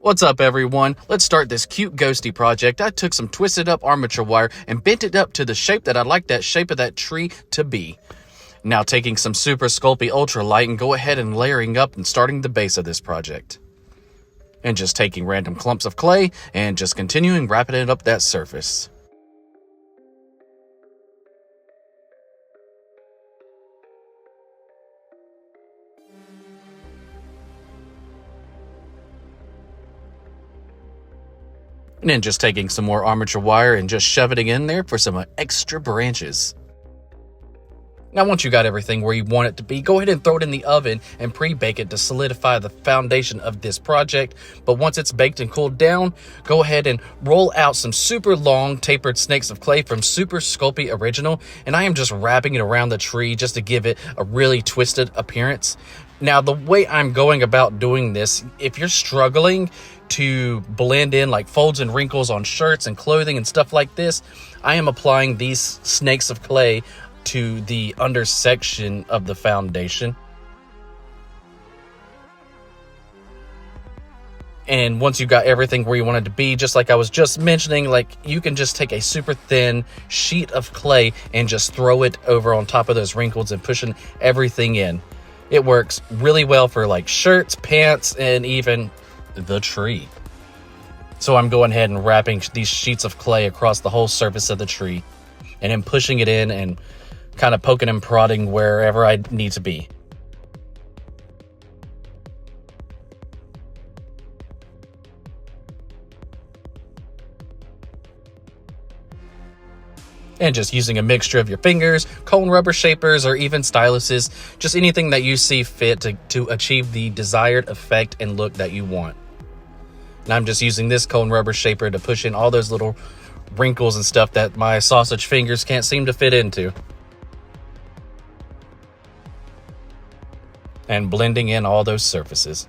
What's up, everyone? Let's start this cute ghosty project. I took some twisted up armature wire and bent it up to the shape that I'd like that shape of that tree to be. Now taking some super sculpey ultralight and go ahead and layering up and starting the base of this project. And just taking random clumps of clay and just continuing wrapping it up that surface. And then just taking some more armature wire and just shoving it in there for some extra branches. Now once you got everything where you want it to be, go ahead and throw it in the oven and pre-bake it to solidify the foundation of this project. But once it's baked and cooled down, go ahead and roll out some super long tapered snakes of clay from Super Sculpey Original. And I am just wrapping it around the tree just to give it a really twisted appearance. Now the way I'm going about doing this, if you're struggling to blend in like folds and wrinkles on shirts and clothing and stuff like this, I am applying these snakes of clay to the under section of the foundation. And once you got everything where you want it to be, just like I was just mentioning, like you can just take a super thin sheet of clay and just throw it over on top of those wrinkles and pushing everything in. It works really well for like shirts, pants, and even the tree. So I'm going ahead and wrapping these sheets of clay across the whole surface of the tree and then pushing it in and kind of poking and prodding wherever I need to be. And just using a mixture of your fingers, cone rubber shapers, or even styluses, just anything that you see fit to achieve the desired effect and look that you want. And I'm just using this cone rubber shaper to push in all those little wrinkles and stuff that my sausage fingers can't seem to fit into. And blending in all those surfaces.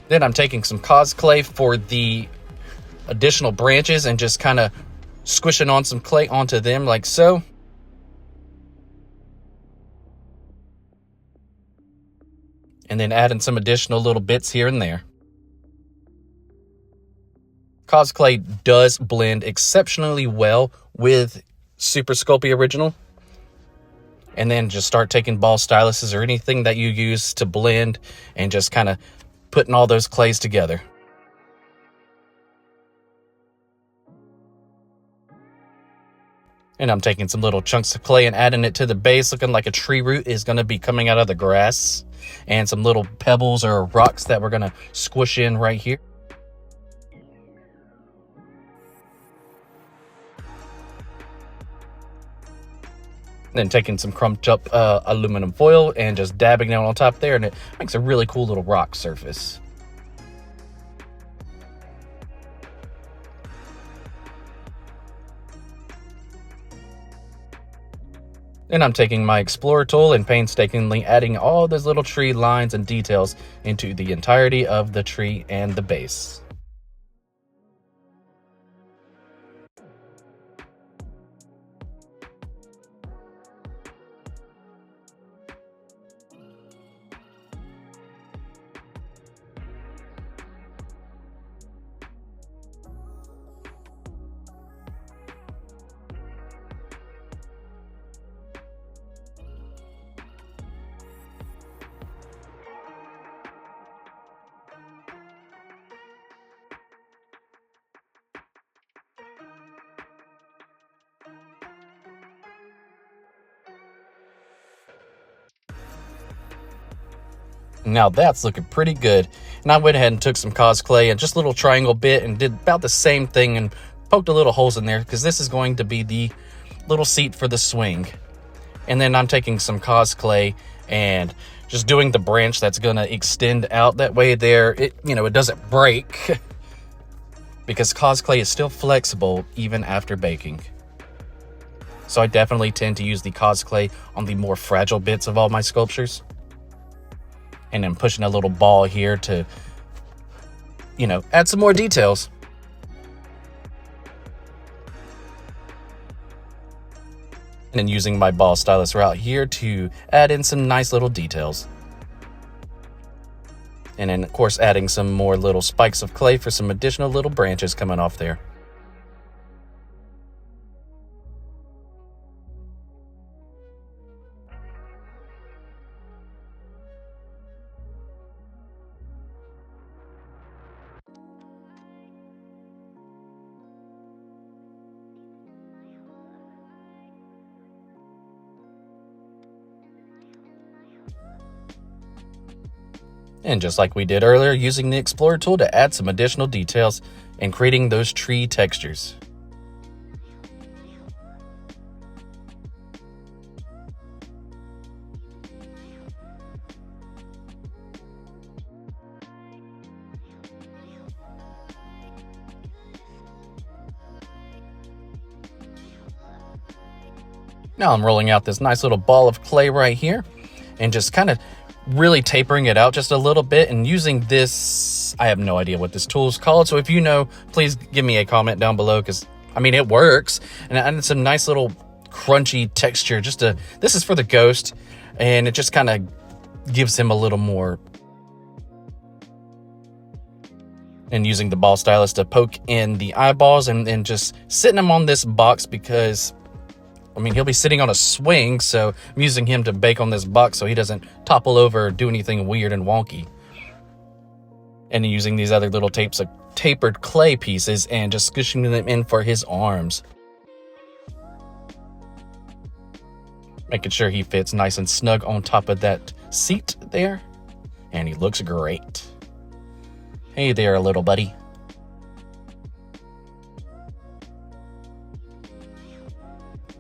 Then I'm taking some cosclay for the additional branches and just kind of squishing on some clay onto them like so. And then adding some additional little bits here and there. Cosclay does blend exceptionally well with Super Sculpey Original. And then just start taking ball styluses or anything that you use to blend and just kind of putting all those clays together. And I'm taking some little chunks of clay and adding it to the base, looking like a tree root is going to be coming out of the grass. And some little pebbles or rocks that we're going to squish in right here. Then taking some crumped up aluminum foil and just dabbing down on top there, and it makes a really cool little rock surface. Then I'm taking my Explorer tool and painstakingly adding all those little tree lines and details into the entirety of the tree and the base. Now that's looking pretty good. And I went ahead and took some cosclay and just a little triangle bit and did about the same thing and poked a little holes in there because this is going to be the little seat for the swing. And then I'm taking some cosclay and just doing the branch that's going to extend out that way there. It doesn't break because cosclay is still flexible even after baking. So I definitely tend to use the cosclay on the more fragile bits of all my sculptures. And then pushing a little ball here to, add some more details. And then using my ball stylus route here to add in some nice little details. And then, of course, adding some more little spikes of clay for some additional little branches coming off there. And just like we did earlier, using the Explorer tool to add some additional details and creating those tree textures. Now I'm rolling out this nice little ball of clay right here and just kind of really tapering it out just a little bit, and using this, I have no idea what this tool is called, so if you know, please give me a comment down below, because I mean it works, and I added some nice little crunchy texture. This is for the ghost, and it just kind of gives him a little more. And using the ball stylus to poke in the eyeballs and just sitting him on this box, because I mean, he'll be sitting on a swing, so I'm using him to bake on this box so he doesn't topple over or do anything weird and wonky. And using these other little tapered clay pieces and just squishing them in for his arms. Making sure he fits nice and snug on top of that seat there. And he looks great. Hey there, little buddy.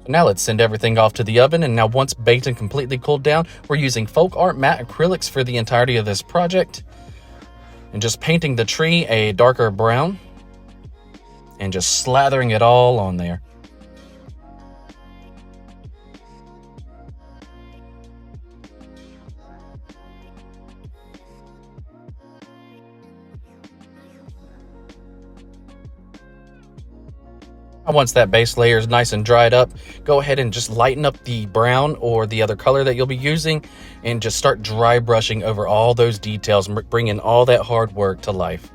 Now let's send everything off to the oven, and now once baked and completely cooled down, we're using folk art matte acrylics for the entirety of this project. And just painting the tree a darker brown and just slathering it all on there. Once that base layer is nice and dried up, go ahead and just lighten up the brown or the other color that you'll be using and just start dry brushing over all those details and bringing all that hard work to life.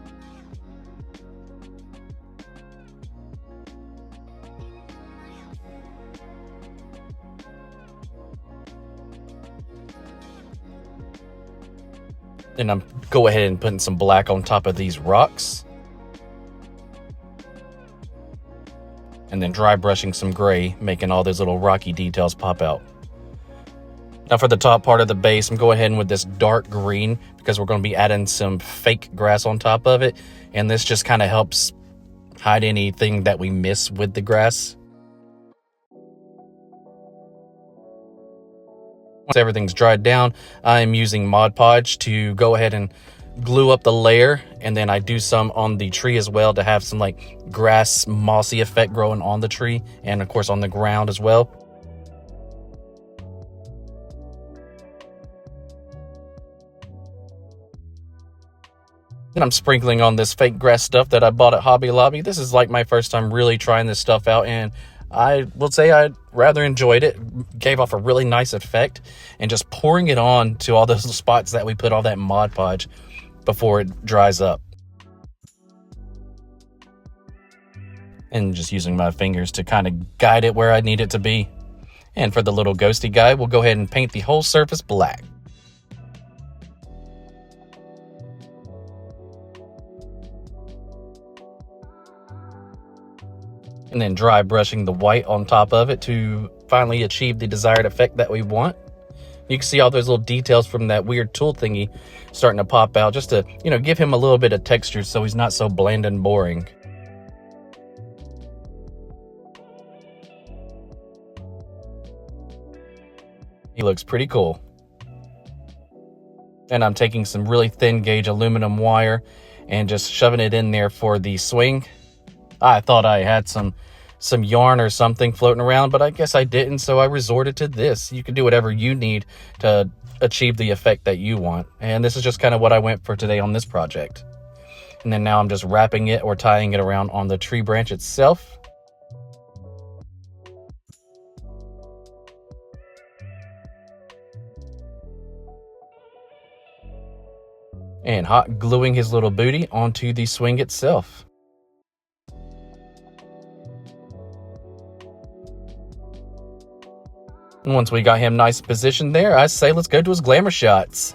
And I'm go ahead and putting some black on top of these rocks. And then dry brushing some gray, making all those little rocky details pop out. Now for the top part of the base, I'm going ahead with this dark green because we're going to be adding some fake grass on top of it. And this just kind of helps hide anything that we miss with the grass. Once everything's dried down, I'm using Mod Podge to go ahead and glue up the layer, and then I do some on the tree as well to have some like grass mossy effect growing on the tree and of course on the ground as well. And I'm sprinkling on this fake grass stuff that I bought at Hobby Lobby. This is like my first time really trying this stuff out, and I will say I rather enjoyed it. Gave off a really nice effect, and just pouring it on to all those spots that we put all that Mod Podge before it dries up. And just using my fingers to kind of guide it where I need it to be. And for the little ghosty guy, we'll go ahead and paint the whole surface black. And then dry brushing the white on top of it to finally achieve the desired effect that we want. You can see all those little details from that weird tool thingy starting to pop out, just to, you know, give him a little bit of texture so he's not so bland and boring. He looks pretty cool. And I'm taking some really thin gauge aluminum wire and just shoving it in there for the swing. I thought I had some yarn or something floating around, but I guess I didn't, so I resorted to this. You can do whatever you need to achieve the effect that you want. And this is just kind of what I went for today on this project. And then now I'm just wrapping it or tying it around on the tree branch itself. and hot gluing his little booty onto the swing itself. And once we got him nice positioned there, I say let's go to his glamour shots.